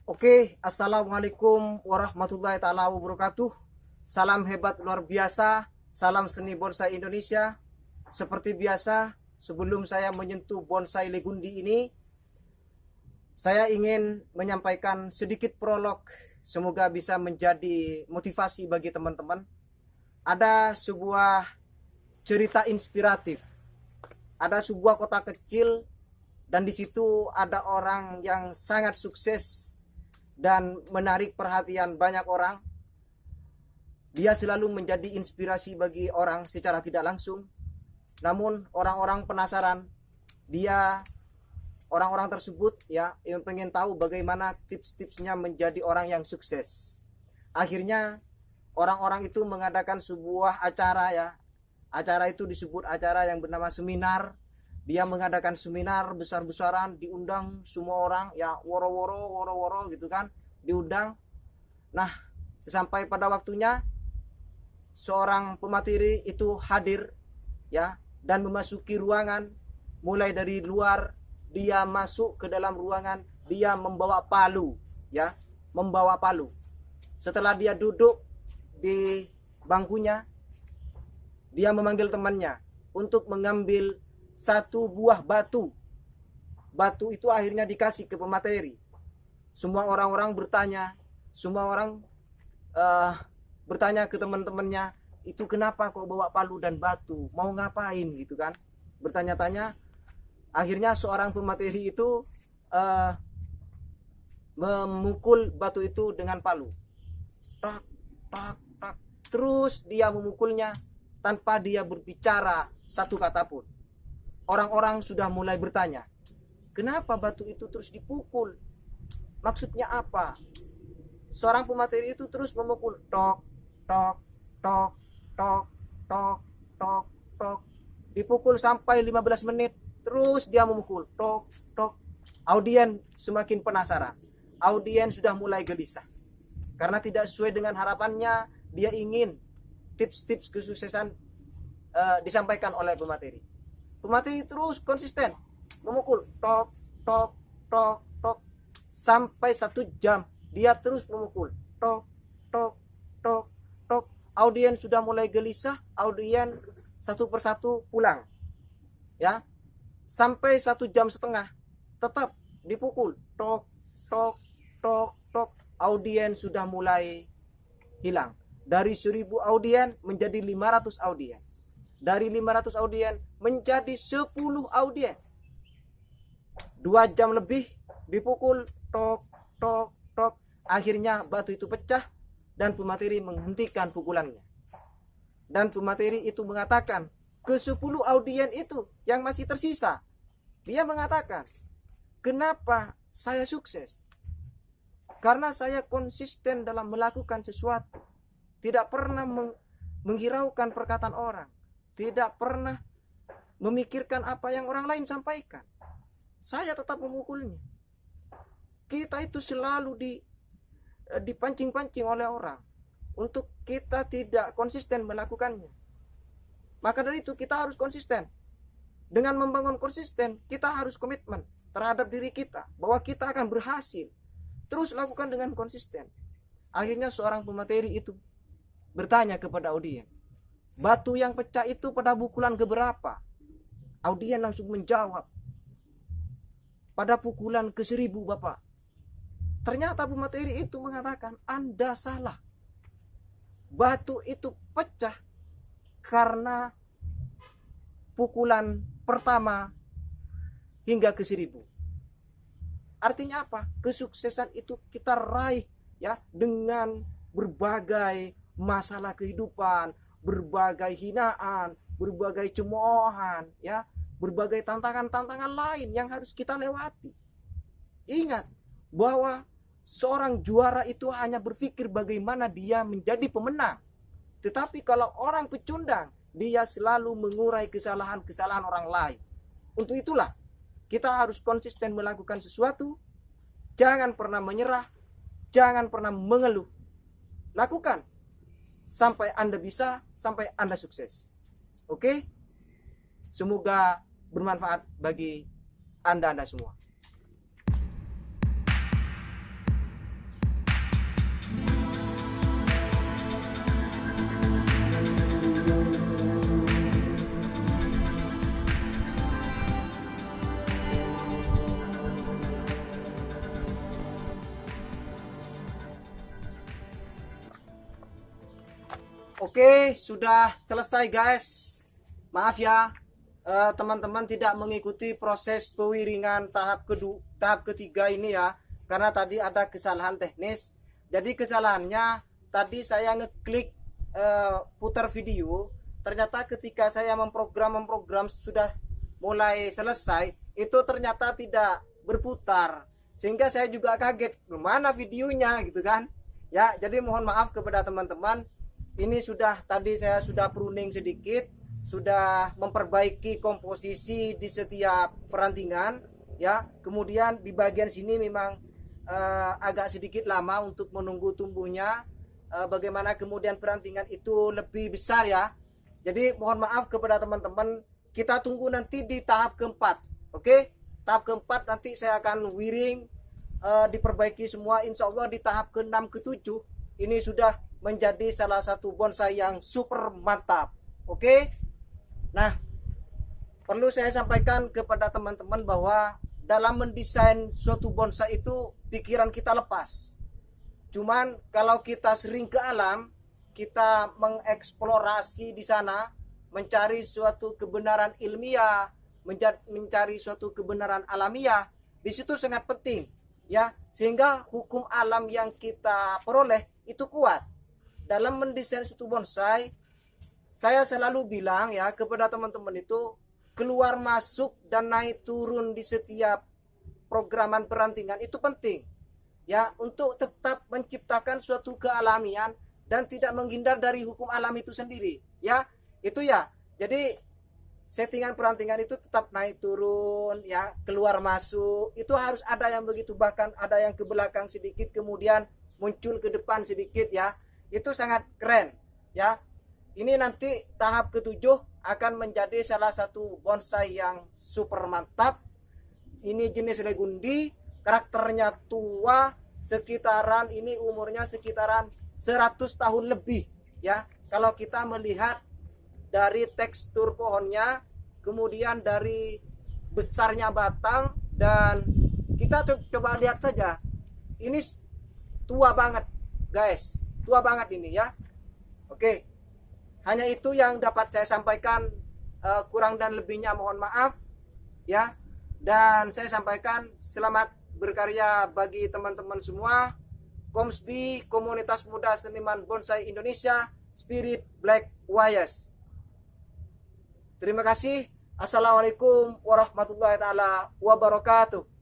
Oke, assalamualaikum warahmatullahi taala wabarakatuh. Salam hebat luar biasa, salam seni bonsai Indonesia. Seperti biasa, sebelum saya menyentuh bonsai legundi ini, saya ingin menyampaikan sedikit prolog. Semoga bisa menjadi motivasi bagi teman-teman. Ada sebuah cerita inspiratif. Ada sebuah kota kecil dan di situ ada orang yang sangat sukses dan menarik perhatian banyak orang. Dia selalu menjadi inspirasi bagi orang secara tidak langsung. Namun orang-orang penasaran, orang-orang tersebut ya yang pengen tahu bagaimana tips-tipsnya menjadi orang yang sukses. Akhirnya orang-orang itu mengadakan sebuah acara ya. Acara itu disebut acara yang bernama seminar. Dia mengadakan seminar besar-besaran, diundang semua orang ya, woro-woro gitu kan, diundang. Nah, sesampai pada waktunya seorang pemateri itu hadir ya dan memasuki ruangan. Mulai dari luar dia masuk ke dalam ruangan, dia membawa palu ya, membawa palu. Setelah dia duduk di bangkunya, dia memanggil temannya untuk mengambil satu buah batu. Batu itu akhirnya dikasih ke pemateri. Semua orang-orang bertanya, semua orang bertanya ke teman-temannya, itu kenapa kok bawa palu dan batu, mau ngapain gitu kan, bertanya-tanya. Akhirnya seorang pemateri itu memukul batu itu dengan palu, tak tak tak, terus dia memukulnya tanpa dia berbicara satu kata pun. Orang-orang sudah mulai bertanya, kenapa batu itu terus dipukul? Maksudnya apa? Seorang pemateri itu terus memukul, tok, tok, tok, tok, tok, tok, tok. Dipukul sampai 15 menit, terus dia memukul, tok, tok. Audien semakin penasaran. Audien sudah mulai gelisah. Karena tidak sesuai dengan harapannya, dia ingin tips-tips kesuksesan disampaikan oleh pemateri. Pemateri terus konsisten memukul, tok, tok, tok, tok, sampai 1 jam dia terus memukul, tok, tok, tok, tok. Audien sudah mulai gelisah, audien satu persatu pulang, ya. Sampai 1,5 jam tetap dipukul, tok, tok, tok, tok. Audien sudah mulai hilang. Dari 1.000 audien menjadi 500 audien. Dari 500 audien menjadi 10 audien. 2 jam lebih dipukul, tok, tok, tok. Akhirnya batu itu pecah dan pemateri menghentikan pukulannya. Dan pemateri itu mengatakan ke 10 audien itu yang masih tersisa, dia mengatakan, kenapa saya sukses? Karena saya konsisten dalam melakukan sesuatu. Tidak pernah menghiraukan perkataan orang. Tidak pernah memikirkan apa yang orang lain sampaikan. Saya tetap memukulnya. Kita itu selalu dipancing-pancing oleh orang untuk kita tidak konsisten melakukannya. Maka dari itu kita harus konsisten. Dengan membangun konsisten, kita harus komitmen terhadap diri kita bahwa kita akan berhasil. Terus lakukan dengan konsisten. Akhirnya seorang pemateri itu bertanya kepada audien, batu yang pecah itu pada pukulan keberapa? Audien langsung menjawab, pada pukulan ke-1000 Bapak. Ternyata pemateri itu mengatakan, Anda salah. Batu itu pecah karena pukulan pertama hingga ke-1000. Artinya apa? Kesuksesan itu kita raih ya dengan berbagai masalah kehidupan, berbagai hinaan, berbagai cemoohan, ya, berbagai tantangan-tantangan lain yang harus kita lewati. Ingat bahwa seorang juara itu hanya berpikir bagaimana dia menjadi pemenang. Tetapi kalau orang pecundang, dia selalu mengurai kesalahan-kesalahan orang lain. Untuk itulah kita harus konsisten melakukan sesuatu. Jangan pernah menyerah, jangan pernah mengeluh. Lakukan sampai Anda bisa, sampai Anda sukses. Oke? Semoga bermanfaat bagi Anda semua. Oke, sudah selesai guys. Maaf ya, teman-teman tidak mengikuti proses pewiringan tahap ketiga ini ya, karena tadi ada kesalahan teknis. Jadi kesalahannya tadi saya ngeklik putar video, ternyata ketika saya memprogram sudah mulai selesai, itu ternyata tidak berputar, sehingga saya juga kaget mana videonya gitu kan ya. Jadi mohon maaf kepada teman-teman. Ini tadi saya sudah pruning sedikit, sudah memperbaiki komposisi di setiap perantingan ya. Kemudian di bagian sini memang agak sedikit lama untuk menunggu tumbuhnya, bagaimana kemudian perantingan itu lebih besar ya. Jadi mohon maaf kepada teman-teman, kita tunggu nanti di tahap keempat. Oke, tahap keempat nanti saya akan wiring, diperbaiki semua. Insya Allah di tahap ke-6 ke-7 ini sudah menjadi salah satu bonsai yang super mantap. Oke. Nah, perlu saya sampaikan kepada teman-teman bahwa dalam mendesain suatu bonsai itu pikiran kita lepas. Cuman kalau kita sering ke alam, kita mengeksplorasi di sana, mencari suatu kebenaran ilmiah, mencari suatu kebenaran alamiah, di situ sangat penting ya, sehingga hukum alam yang kita peroleh itu kuat. Dalam mendesain suatu bonsai, saya selalu bilang ya kepada teman-teman itu, keluar masuk dan naik turun di setiap programan perantingan itu penting ya, untuk tetap menciptakan suatu kealamian dan tidak menghindar dari hukum alam itu sendiri ya. Itu ya, jadi settingan perantingan itu tetap naik turun ya, keluar masuk itu harus ada yang begitu, bahkan ada yang ke belakang sedikit kemudian muncul ke depan sedikit ya. Itu sangat keren ya. Ini nanti tahap ke-7 akan menjadi salah satu bonsai yang super mantap. Ini jenis Legundi, karakternya tua, sekitaran ini umurnya sekitaran 100 tahun lebih ya. Kalau kita melihat dari tekstur pohonnya, kemudian dari besarnya batang, dan kita coba lihat saja, ini tua banget guys, tua banget ini ya. Oke, hanya itu yang dapat saya sampaikan, kurang dan lebihnya mohon maaf ya. Dan saya sampaikan selamat berkarya bagi teman-teman semua. Komsbi, Komunitas Muda Seniman Bonsai Indonesia, Spirit Black Wires. Terima kasih. Assalamualaikum warahmatullahi taala wabarakatuh.